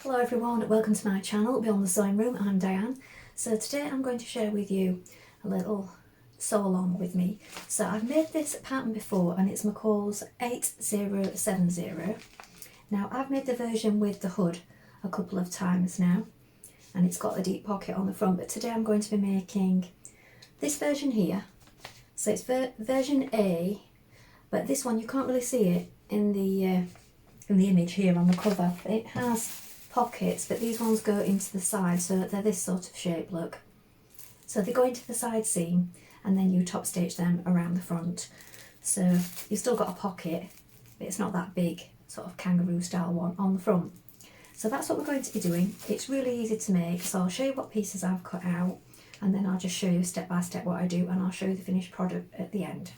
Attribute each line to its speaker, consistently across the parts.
Speaker 1: Hello everyone, welcome to my channel Beyond the Sewing Room. I'm Diane. So today I'm going to share with you a little sew along with me. So I've made this pattern before and it's McCalls 8070. Now I've made the version with the hood a couple of times now and it's got a deep pocket on the front, but today I'm going to be making this version here. So it's version A, but this one you can't really see it in the image here on the cover. It has pockets, but these ones go into the side, so they're this sort of shape, look. So they go into the side seam and then you top stitch them around the front. So you've still got a pocket, but it's not that big sort of kangaroo style one on the front. So that's what we're going to be doing. It's really easy to make, so I'll show you what pieces I've cut out and then I'll just show you step by step what I do, and I'll show you the finished product at the end.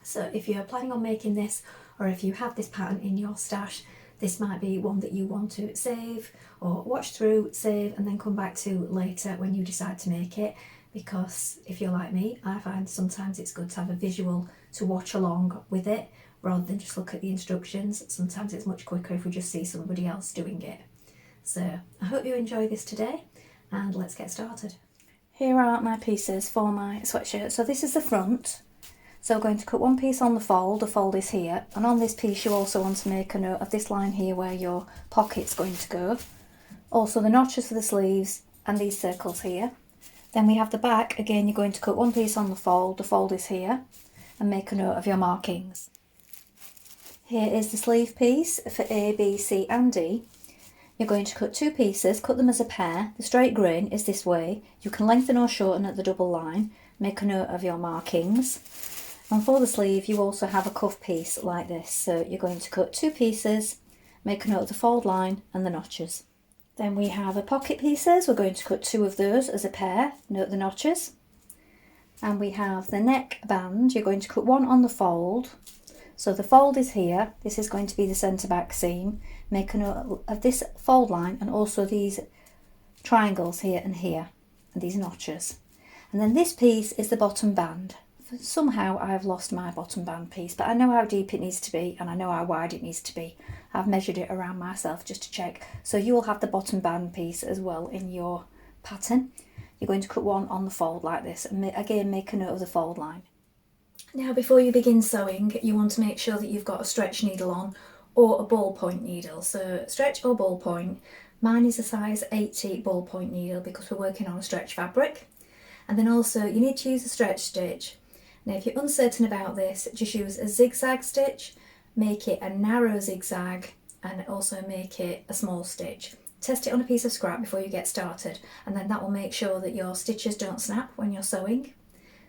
Speaker 1: So if you're planning on making this, or if you have this pattern in your stash, this might be one that you want to save or watch through, save, and then come back to later when you decide to make it. Because if you're like me, I find sometimes it's good to have a visual to watch along with it rather than just look at the instructions. Sometimes it's much quicker if we just see somebody else doing it. So I hope you enjoy this today and let's get started. Here are my pieces for my sweatshirt. So this is the front. So we're going to cut one piece on the fold is here, and on this piece you also want to make a note of this line here where your pocket's going to go. Also the notches for the sleeves and these circles here. Then we have the back, again you're going to cut one piece on the fold is here, and make a note of your markings. Here is the sleeve piece for A, B, C and D. You're going to cut two pieces, cut them as a pair. The straight grain is this way. You can lengthen or shorten at the double line. Make a note of your markings. And for the sleeve you also have a cuff piece like this, so you're going to cut two pieces, make a note of the fold line and the notches. Then we have the pocket pieces, we're going to cut two of those as a pair, note the notches. And we have the neckband, you're going to cut one on the fold. So the fold is here, this is going to be the centre back seam. Make a note of this fold line and also these triangles here and here, and these notches. And then this piece is the bottom band. Somehow I've lost my bottom band piece, but I know how deep it needs to be and I know how wide it needs to be. I've measured it around myself just to check. So you will have the bottom band piece as well in your pattern. You're going to cut one on the fold like this, and again make a note of the fold line. Now before you begin sewing you want to make sure that you've got a stretch needle on or a ballpoint needle. So stretch or ballpoint. Mine is a size 80 ballpoint needle because we're working on a stretch fabric. And then also you need to use a stretch stitch. Now if you're uncertain about this, just use a zigzag stitch, make it a narrow zigzag and also make it a small stitch. Test it on a piece of scrap before you get started, and then that will make sure that your stitches don't snap when you're sewing.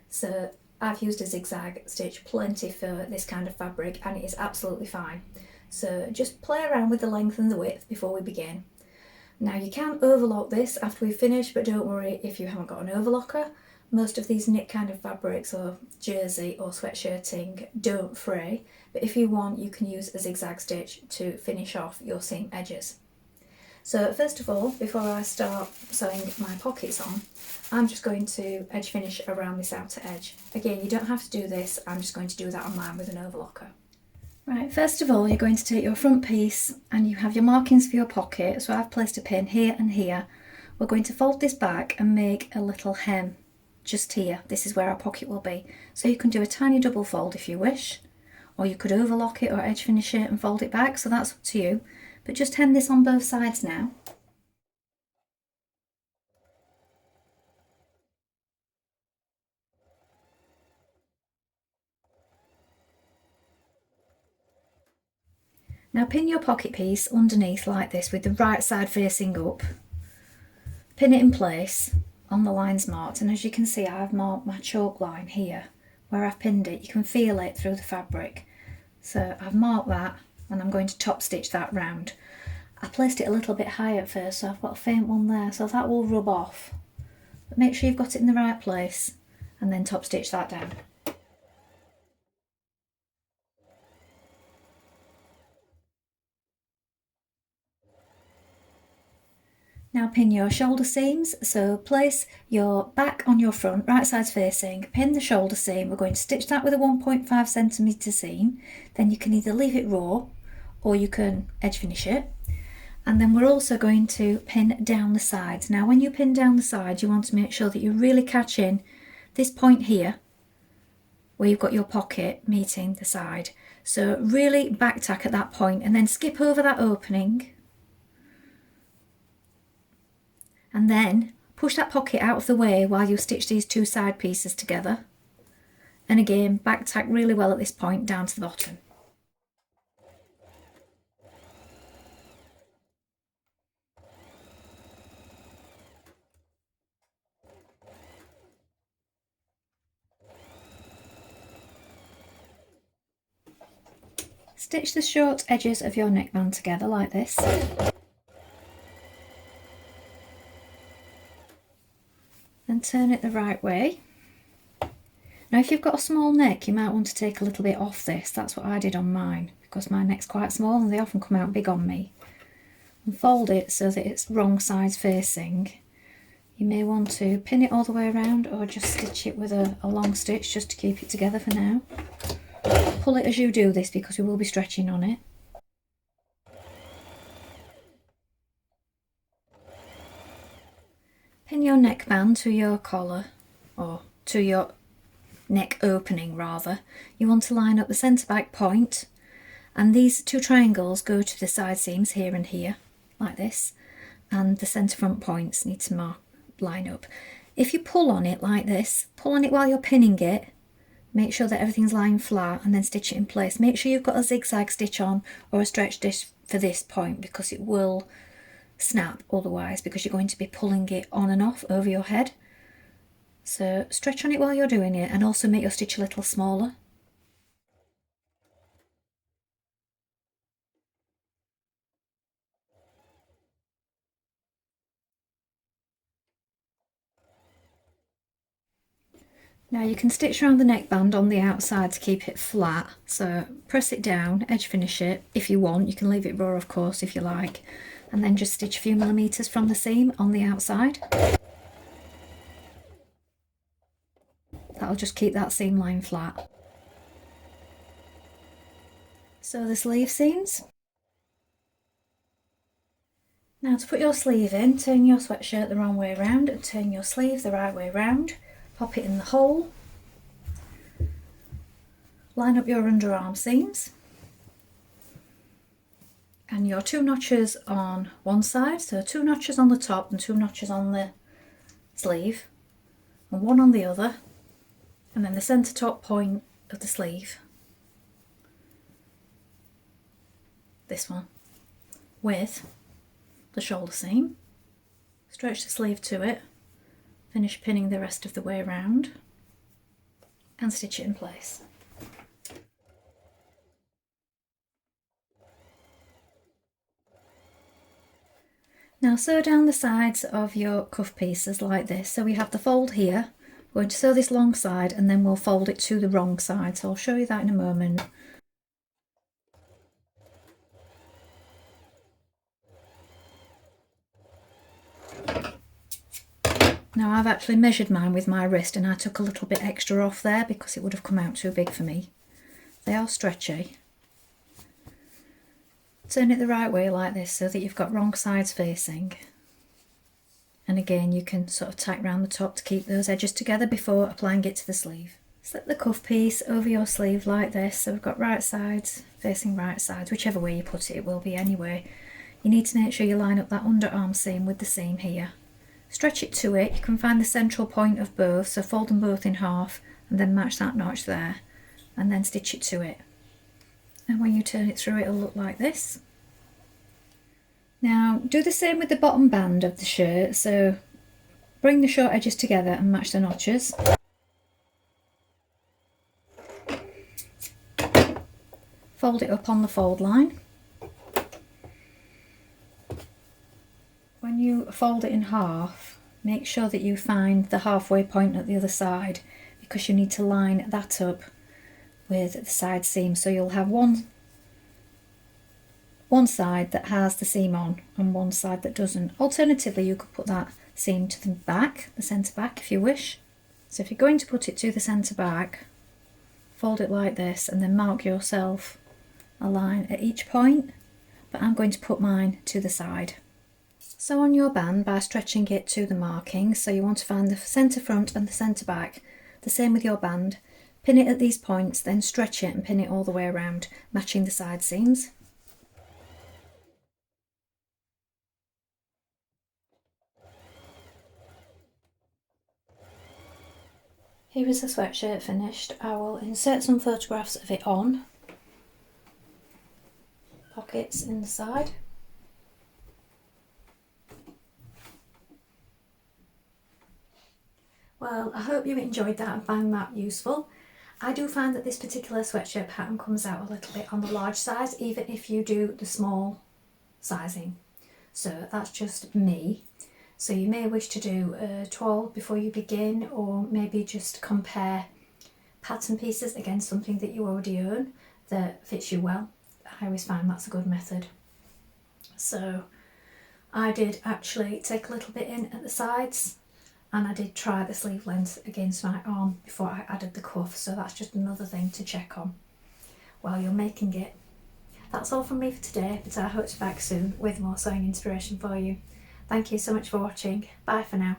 Speaker 1: So I've used a zigzag stitch plenty for this kind of fabric and it is absolutely fine. So just play around with the length and the width before we begin. Now you can overlock this after we've finished, but don't worry if you haven't got an overlocker. Most of these knit kind of fabrics or jersey or sweatshirting don't fray, but if you want you can use a zigzag stitch to finish off your seam edges. So first of all, before I start sewing my pockets on, I'm just going to edge finish around this outer edge. Again, you don't have to do this, I'm just going to do that on mine with an overlocker. Right, first of all you're going to take your front piece and you have your markings for your pocket, so I've placed a pin here and here. We're going to fold this back and make a little hem. Just here, this is where our pocket will be. So you can do a tiny double fold if you wish, or you could overlock it or edge finish it and fold it back, so that's up to you. But just hem this on both sides now. Now pin your pocket piece underneath like this with the right side facing up. Pin it in place on the lines marked, and as you can see I've marked my choke line here where I've pinned it. You can feel it through the fabric. So I've marked that and I'm going to top stitch that round. I placed it a little bit high at first, so I've got a faint one there, so that will rub off. But make sure you've got it in the right place and then top stitch that down. Now pin your shoulder seams, so place your back on your front, right side's facing, pin the shoulder seam. We're going to stitch that with a 1.5 centimetre seam, then you can either leave it raw or you can edge finish it. And then we're also going to pin down the sides. Now when you pin down the sides, you want to make sure that you really catch in this point here where you've got your pocket meeting the side. So really back tack at that point and then skip over that opening and then push that pocket out of the way while you stitch these two side pieces together. And again, back tack really well at this point down to the bottom. Stitch the short edges of your neckband together like this. Then turn it the right way. Now if you've got a small neck, you might want to take a little bit off this. That's what I did on mine, because my neck's quite small and they often come out big on me. And fold it so that it's wrong sides facing. You may want to pin it all the way around or just stitch it with a long stitch just to keep it together for now. Pull it as you do this because we will be stretching on it. Pin your neckband to your collar, or to your neck opening rather. You want to line up the centre back point, and these two triangles go to the side seams here and here, like this, and the centre front points need to line up. If you pull on it like this, pull on it while you're pinning it, make sure that everything's lying flat and then stitch it in place. Make sure you've got a zigzag stitch on or a stretch stitch for this point because it will snap otherwise, because you're going to be pulling it on and off over your head. So stretch on it while you're doing it and also make your stitch a little smaller. Now you can stitch around the neckband on the outside to keep it flat, so press it down, edge finish it if you want. You can leave it raw of course if you like, and then just stitch a few millimetres from the seam on the outside. That'll just keep that seam line flat. So the sleeve seams. Now to put your sleeve in, turn your sweatshirt the wrong way around and turn your sleeve the right way round. Pop it in the hole. Line up your underarm seams. And your two notches on one side, so two notches on the top and two notches on the sleeve, and one on the other, and then the centre top point of the sleeve, this one, with the shoulder seam. Stretch the sleeve to it, finish pinning the rest of the way around, and stitch it in place. Now sew down the sides of your cuff pieces like this. So we have the fold here. We're going to sew this long side and then we'll fold it to the wrong side. So I'll show you that in a moment. Now I've actually measured mine with my wrist and I took a little bit extra off there because it would have come out too big for me. They are stretchy. Turn it the right way like this so that you've got wrong sides facing. And again you can sort of tack round the top to keep those edges together before applying it to the sleeve. Slip the cuff piece over your sleeve like this, so we've got right sides facing right sides, whichever way you put it, it will be anyway. You need to make sure you line up that underarm seam with the seam here. Stretch it to it, you can find the central point of both, so fold them both in half and then match that notch there and then stitch it to it. And when you turn it through it'll look like this. Now do the same with the bottom band of the shirt, so bring the short edges together and match the notches. Fold it up on the fold line. When you fold it in half, make sure that you find the halfway point at the other side because you need to line that up with the side seam, so you'll have one side that has the seam on and one side that doesn't. Alternatively you could put that seam to the back, the centre back if you wish. So if you're going to put it to the centre back, fold it like this and then mark yourself a line at each point, but I'm going to put mine to the side. So on your band, by stretching it to the marking, so you want to find the centre front and the centre back, the same with your band, pin it at these points, then stretch it and pin it all the way around, matching the side seams. Here is the sweatshirt finished. I will insert some photographs of it on. Pockets in the side. Well, I hope you enjoyed that and found that useful. I do find that this particular sweatshirt pattern comes out a little bit on the large size, even if you do the small sizing. So that's just me. So you may wish to do a toile before you begin, or maybe just compare pattern pieces against something that you already own that fits you well. I always find that's a good method. So I did actually take a little bit in at the sides, and I did try the sleeve length against my arm before I added the cuff, so that's just another thing to check on while you're making it. That's all from me for today, but I hope to be back soon with more sewing inspiration for you. Thank you so much for watching. Bye for now.